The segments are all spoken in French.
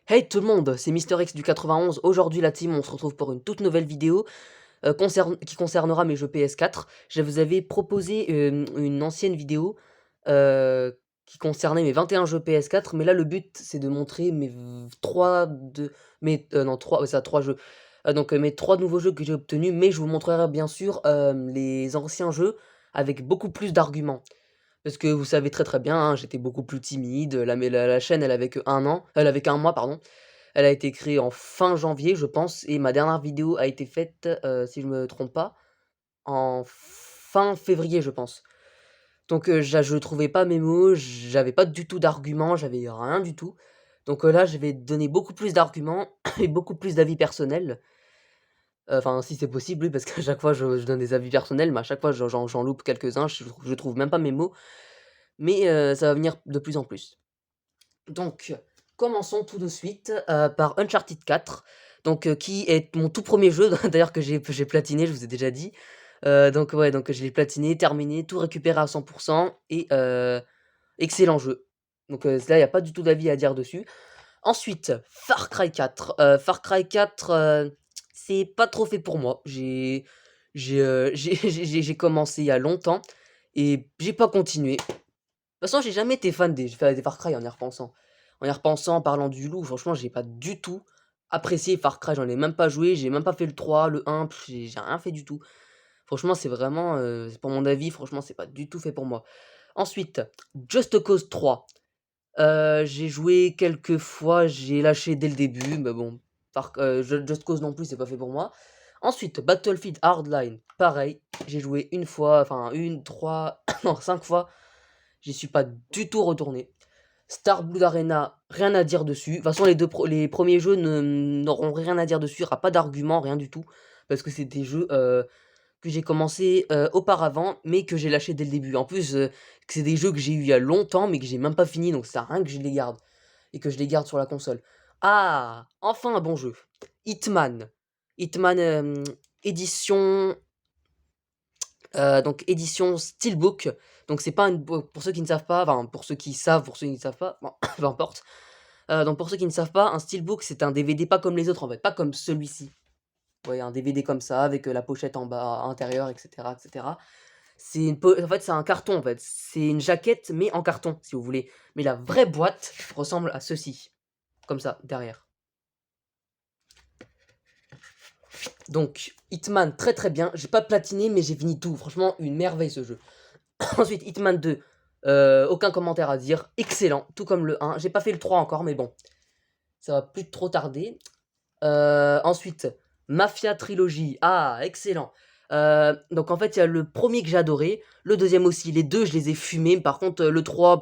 Hey tout le monde, c'est Mister X du 91. Aujourd'hui la team, on se retrouve pour une toute nouvelle vidéo qui concernera mes jeux PS4. Je vous avais proposé une ancienne vidéo qui concernait mes 21 jeux PS4, mais là le but c'est de montrer mes 3 de mes non 3 ouais, ça 3 jeux. Mes 3 nouveaux jeux que j'ai obtenus, mais je vous montrerai bien sûr les anciens jeux avec beaucoup plus d'arguments. Parce que vous savez très, très bien, hein, j'étais beaucoup plus timide, la chaîne elle avait que 1 an, elle avait qu'1 mois pardon. Elle a été créée en fin janvier je pense et ma dernière vidéo a été faite, si je me trompe pas, en fin février je pense. Je trouvais pas mes mots, j'avais pas du tout d'arguments, j'avais rien du tout. Là je vais donner beaucoup plus d'arguments et beaucoup plus d'avis personnels. Enfin si c'est possible oui, parce qu'à chaque fois je donne des avis personnels, mais à chaque fois j'en loupe quelques-uns, je trouve même pas mes mots. Mais ça va venir de plus en plus. Donc, commençons tout de suite, par Uncharted 4, qui est mon tout premier jeu d'ailleurs que j'ai platiné, je vous ai déjà dit. Je l'ai platiné, terminé, tout récupéré à 100 et excellent jeu. Là, il y a pas du tout d'avis à dire dessus. Ensuite, Far Cry 4. Far Cry 4, c'est pas trop fait pour moi. J'ai commencé il y a longtemps et j'ai pas continué. De toute façon, j'ai jamais été fan des Far Cry en y repensant. En y repensant, en parlant du loup, franchement, j'ai pas du tout apprécié Far Cry, j'en ai même pas joué, j'ai même pas fait le 3, le 1, j'ai rien fait du tout. Franchement, c'est vraiment, c'est pour mon avis, franchement, c'est pas du tout fait pour moi. Ensuite, Just Cause 3. J'ai joué quelques fois, j'ai lâché dès le début, mais bon, Just Cause non plus, c'est pas fait pour moi. Ensuite, Battlefield Hardline, pareil, j'ai joué une fois, enfin une, 3, non 5 fois, j'y suis pas du tout retourné. Star Blood Arena, rien à dire dessus. De toute façon, les premiers jeux n'auront rien à dire dessus, il n'y aura pas d'argument, rien du tout. Parce que c'est des jeux que j'ai commencé auparavant, mais que j'ai lâché dès le début. En plus, c'est des jeux que j'ai eu il y a longtemps, mais que j'ai même pas fini, donc ça sert à rien que je les garde. Et que je les garde sur la console. Ah, enfin un bon jeu. Hitman. Hitman édition édition Steelbook, donc c'est pas une pour ceux qui ne savent pas, enfin pour ceux qui savent, pour ceux qui ne savent pas, bon, peu importe. Pour ceux qui ne savent pas, un Steelbook c'est un DVD pas comme les autres en fait, pas comme celui-ci. Ouais, un DVD comme ça avec, la pochette en bas intérieure et cetera et cetera. En fait, c'est un carton en fait, c'est une jaquette mais en carton si vous voulez. Mais la vraie boîte ressemble à ceci, comme ça, derrière. Donc Hitman très, très bien, j'ai pas platiné mais j'ai fini tout, franchement une merveille ce jeu. Ensuite, Hitman 2, aucun commentaire à dire, excellent, tout comme le 1. J'ai pas fait le 3 encore, mais bon, ça va plus trop tarder. Ensuite, Mafia Trilogy, ah, excellent. En fait, il y a le premier que j'ai adoré, le deuxième aussi, les deux, je les ai fumés. Par contre, le 3,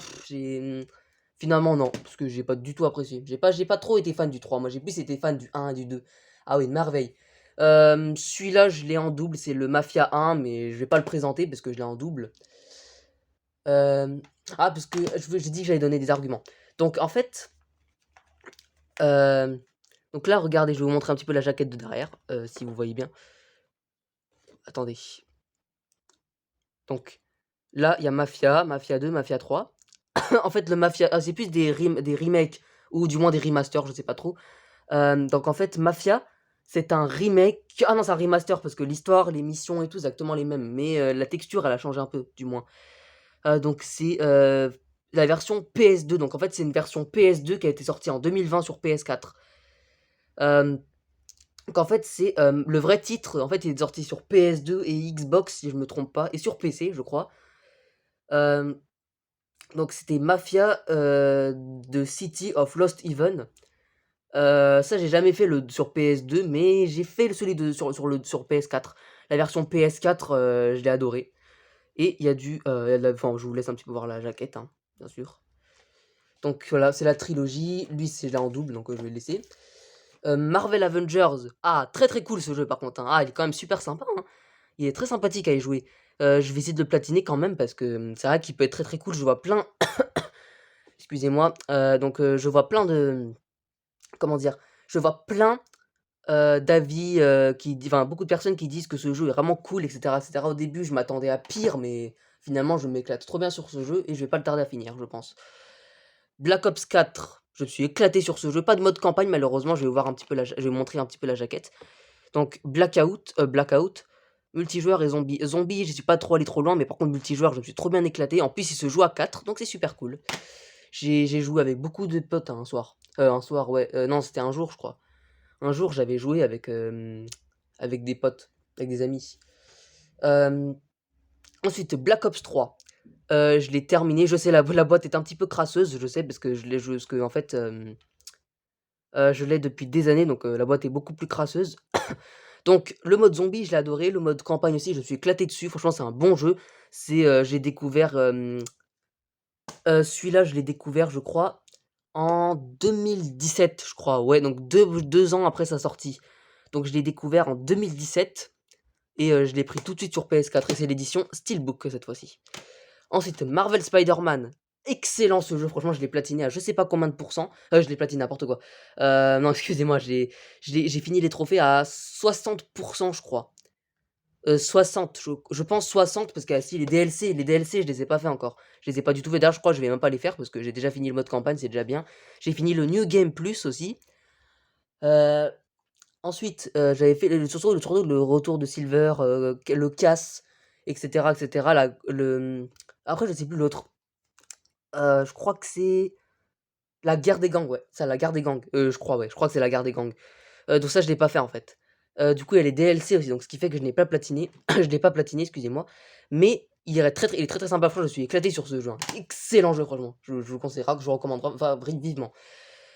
finalement, non, parce que j'ai pas du tout apprécié. J'ai pas trop été fan du 3, moi j'ai plus été fan du 1 et du 2. Ah oui, une merveille. Celui-là, je l'ai en double, c'est le Mafia 1, mais je vais pas le présenter parce que je l'ai en double. Parce que j'ai dit que j'allais donner des arguments. Donc en fait, là regardez, je vais vous montrer un petit peu la jaquette de derrière, si vous voyez bien. Attendez. Donc là, il y a Mafia, Mafia 2, Mafia 3. En fait, le Mafia, c'est plus des remakes ou du moins des remasters, je sais pas trop. En fait, Mafia, c'est un remake. Ah non, c'est un remaster parce que l'histoire, les missions et tout, c'est exactement les mêmes, mais la texture, elle a changé un peu, du moins. C'est la version PS2. Donc en fait, c'est une version PS2 qui a été sortie en 2020 sur PS4. En fait, c'est le vrai titre. En fait, il est sorti sur PS2 et Xbox, si je me trompe pas, et sur PC, je crois. C'était Mafia The City of Lost Heaven. Ça, j'ai jamais fait le sur PS2, mais j'ai fait celui sur PS4. La version PS4, je l'ai adoré. Et il y a enfin, je vous laisse un petit peu voir la jaquette, hein, bien sûr. Donc voilà, c'est la trilogie. Lui, c'est là en double, donc je vais le laisser. Marvel Avengers. Ah, très très cool ce jeu par contre, hein. Ah, il est quand même super sympa, hein. Il est très sympathique à y jouer. Je vais essayer de le platiner quand même parce que c'est vrai qu'il peut être très très cool. Je vois plein. Excusez-moi. Je vois plein de. Comment dire? Je vois plein d'avis enfin beaucoup de personnes qui disent que ce jeu est vraiment cool, etc., etc. Au début, je m'attendais à pire, mais finalement, je m'éclate trop bien sur ce jeu et je vais pas le tarder à finir, je pense. Black Ops 4. Je me suis éclaté sur ce jeu. Pas de mode campagne, malheureusement, je vais vous montrer un petit peu la jaquette. Donc Blackout, multijoueur et zombie. Zombie, je suis pas trop allé trop loin, mais par contre multijoueur, je me suis trop bien éclaté. En plus, il se joue à 4, donc c'est super cool. J'ai joué avec beaucoup de potes hein, un soir. Un soir, ouais. Non, c'était un jour, je crois. Un jour, j'avais joué avec des potes, avec des amis. Euh, Ensuite, Black Ops 3. Je l'ai terminé. Je sais, la boîte est un petit peu crasseuse, je sais, parce que je l'ai joué, parce que en fait, je l'ai depuis des années, donc la boîte est beaucoup plus crasseuse. Donc le mode zombie, je l'ai adoré, le mode campagne aussi, je me suis éclaté dessus. Franchement, c'est un bon jeu. J'ai découvert, celui-là, je l'ai découvert, je crois, en 2017, je crois. Ouais, donc 2 ans après sa sortie. Donc je l'ai découvert en 2017 et je l'ai pris tout de suite sur PS4 et c'est l'édition Steelbook cette fois-ci. Ensuite, Marvel Spider-Man. Excellent ce jeu, franchement, je l'ai platiné à je sais pas combien de pourcents. Je l'ai platiné n'importe quoi. Non, excusez-moi, j'ai fini les trophées à 60%, je crois. 60, je pense 60, parce que si les DLC, je les ai pas fait encore. Je les ai pas du tout fait. D'ailleurs, je crois que je vais même pas les faire parce que j'ai déjà fini le mode campagne, c'est déjà bien. J'ai fini le New Game Plus aussi. Euh, Ensuite, j'avais fait surtout le retour de Silver, le casse, etc., etc. Après, je sais plus l'autre. Je crois que c'est la guerre des gangs, ouais. Ça, la guerre des gangs. Je crois, ouais. Je crois que c'est la guerre des gangs. Donc ça, je l'ai pas fait en fait. Du coup, il y a les DLC aussi, donc ce qui fait que je n'ai pas platiné. Je l'ai pas platiné, excusez-moi. Mais il est très très sympa. Franchement, je suis éclaté sur ce jeu, hein. Excellent jeu, franchement. Je vous le conseillerais, que je vous recommande enfin, vivement.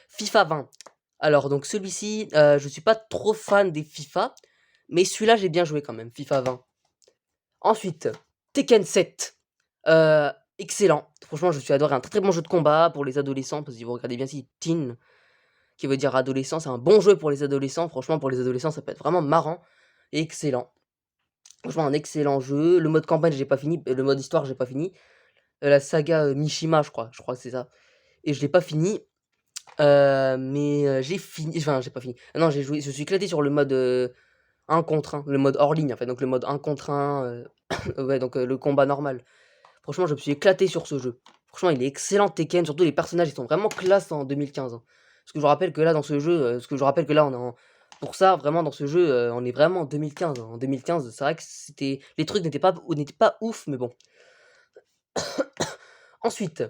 FIFA 20. Alors, donc celui-ci, je suis pas trop fan des FIFA, mais celui-là, j'ai bien joué quand même, FIFA 20. Ensuite, Tekken 7. Excellent. Franchement, je suis adoré. Un très très bon jeu de combat pour les adolescents, parce que si vous regardez bien ici, teen, qui veut dire adolescent, c'est un bon jeu pour les adolescents. Franchement, pour les adolescents, ça peut être vraiment marrant et excellent. Franchement, un excellent jeu. Le mode campagne, j'ai pas fini. Le mode histoire, j'ai pas fini. La saga Mishima, je crois. Je crois que c'est ça. Et je l'ai pas fini. Mais j'ai fini. Enfin, j'ai pas fini. Non, j'ai joué. Je suis éclaté sur le mode 1 contre 1. Le mode hors ligne, en fait. Donc, le mode 1 contre 1. Ouais, donc le combat normal. Franchement, je me suis éclaté sur ce jeu. Franchement, il est excellent Tekken, surtout les personnages, ils sont vraiment classe en 2015, hein. Parce que je rappelle que là, dans ce jeu, on est pour ça, vraiment, dans ce jeu, on est vraiment en 2015, hein. En 2015, c'est vrai que les trucs n'étaient pas ouf, mais bon. Ensuite,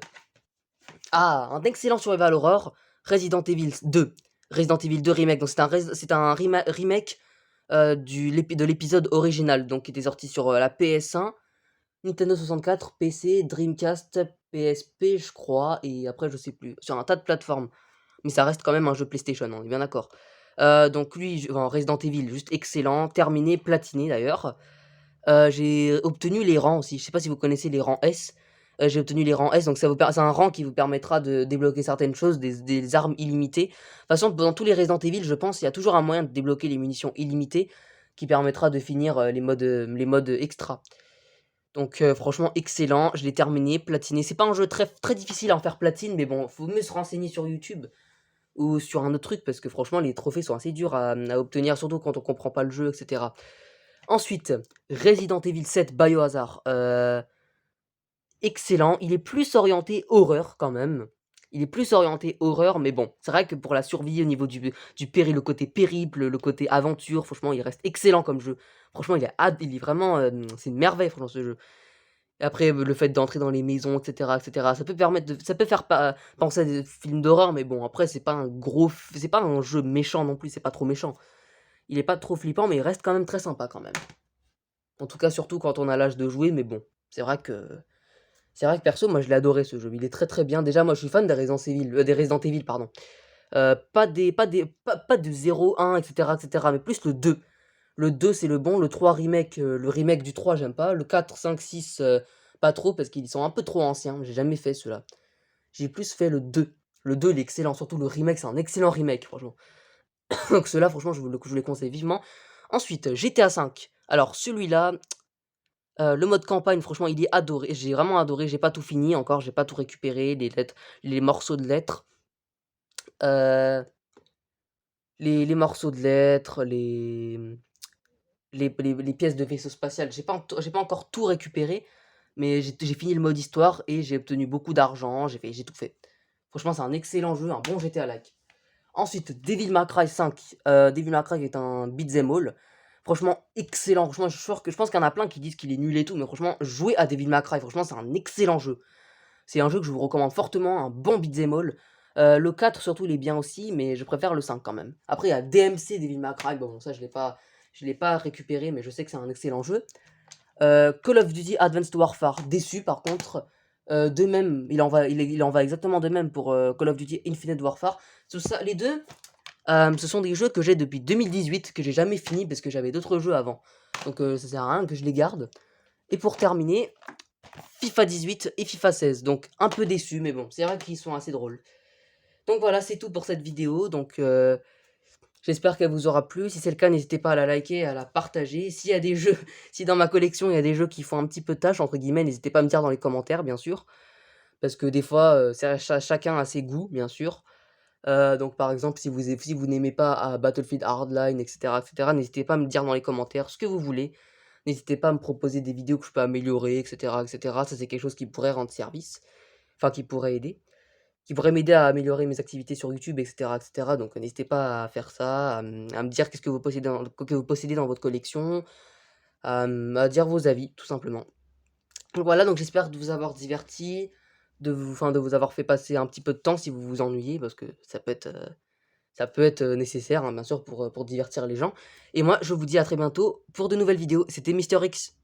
un excellent survival horror, Resident Evil 2. Resident Evil 2 Remake, donc c'est un remake de l'épisode original, donc qui était sorti sur la PS1, Nintendo 64, PC, Dreamcast, PSP, je crois, et après, je sais plus, sur un tas de plateformes. Mais ça reste quand même un jeu PlayStation, on est bien d'accord. Donc lui, Resident Evil, juste excellent, terminé, platiné d'ailleurs. J'ai obtenu les rangs aussi, je sais pas si vous connaissez les rangs S. J'ai obtenu les rangs S, donc c'est un rang qui vous permettra de débloquer certaines choses, des armes illimitées. De toute façon, dans tous les Resident Evil, je pense, il y a toujours un moyen de débloquer les munitions illimitées qui permettra de finir les modes extra. Donc franchement excellent, je l'ai terminé, platiné. C'est pas un jeu très, très difficile à en faire platine, mais bon, faut mieux se renseigner sur YouTube ou sur un autre truc parce que franchement les trophées sont assez durs à obtenir, surtout quand on comprend pas le jeu, etc. Ensuite, Resident Evil 7 Biohazard. Excellent, il est plus orienté horreur quand même. Il est plus orienté horreur, mais bon, c'est vrai que pour la survie au niveau du péril, le côté périple, le côté aventure, franchement, il reste excellent comme jeu. Franchement, il est vraiment, c'est une merveille, franchement, ce jeu. Et après, le fait d'entrer dans les maisons, etc., etc., ça peut faire penser à des films d'horreur, mais bon, après, c'est pas un jeu méchant non plus, c'est pas trop méchant. Il est pas trop flippant, mais il reste quand même très sympa quand même. En tout cas, surtout quand on a l'âge de jouer, mais bon, c'est vrai que, perso, moi, je l'ai adoré ce jeu. Il est très très bien. Déjà, moi, je suis fan des Resident Evil, pardon. Pas de 0, 1, etc., etc., mais plus le 2. Le 2, c'est le bon. Le 3 remake, le remake du 3, j'aime pas. Le 4, 5, 6, pas trop, parce qu'ils sont un peu trop anciens. J'ai jamais fait ceux-là. J'ai plus fait le 2. Le 2, il est excellent. Surtout le remake, c'est un excellent remake, franchement. Donc ceux-là, franchement, je vous les conseille vivement. Ensuite, GTA 5. Alors, celui-là, le mode campagne, franchement, il est adoré. J'ai vraiment adoré. J'ai pas tout fini encore. J'ai pas tout récupéré. Les lettres, les morceaux de lettres. Euh, les morceaux de lettres, les pièces de vaisseau spatial. J'ai pas encore tout récupéré, mais j'ai fini le mode histoire et j'ai obtenu beaucoup d'argent. J'ai tout fait. Franchement, c'est un excellent jeu, un bon GTA-like. Ensuite, Devil May Cry 5. Devil May Cry est un beat'em all. Franchement, excellent. Franchement, je pense qu'il y en a plein qui disent qu'il est nul et tout, mais franchement, jouez à Devil May Cry. Franchement, c'est un excellent jeu. C'est un jeu que je vous recommande fortement, un bon beat'em all. Le 4 surtout, il est bien aussi, mais je préfère le 5 quand même. Après, il y a DMC Devil May Cry. Bon, ça, je l'ai pas récupéré, mais je sais que c'est un excellent jeu. Call of Duty Advanced Warfare, déçu par contre. De même, il en va exactement de même pour Call of Duty Infinite Warfare. Tout ça, les deux, ce sont des jeux que j'ai depuis 2018, que j'ai jamais fini parce que j'avais d'autres jeux avant. Donc ça sert à rien que je les garde. Et pour terminer, FIFA 18 et FIFA 16. Donc un peu déçu, mais bon, c'est vrai qu'ils sont assez drôles. Donc voilà, c'est tout pour cette vidéo. Donc j'espère qu'elle vous aura plu. Si c'est le cas, n'hésitez pas à la liker, à la partager. S'il y a des jeux, si dans ma collection il y a des jeux qui font un petit peu tâche, entre guillemets, n'hésitez pas à me dire dans les commentaires, bien sûr. Parce que des fois, chacun a ses goûts, bien sûr. Donc par exemple, si vous n'aimez pas Battlefield Hardline, etc., n'hésitez pas à me dire dans les commentaires ce que vous voulez. N'hésitez pas à me proposer des vidéos que je peux améliorer, etc. Ça, c'est quelque chose qui pourrait rendre service. Enfin, qui pourrait aider. Qui pourrait m'aider à améliorer mes activités sur YouTube, etc. Donc n'hésitez pas à faire ça, à me dire qu'est-ce que vous possédez dans votre collection, à dire vos avis, tout simplement. Donc voilà, donc j'espère de vous avoir diverti, de vous avoir fait passer un petit peu de temps si vous vous ennuyez, parce que ça peut être nécessaire, hein, bien sûr, pour divertir les gens. Et moi, je vous dis à très bientôt pour de nouvelles vidéos. C'était Mister X.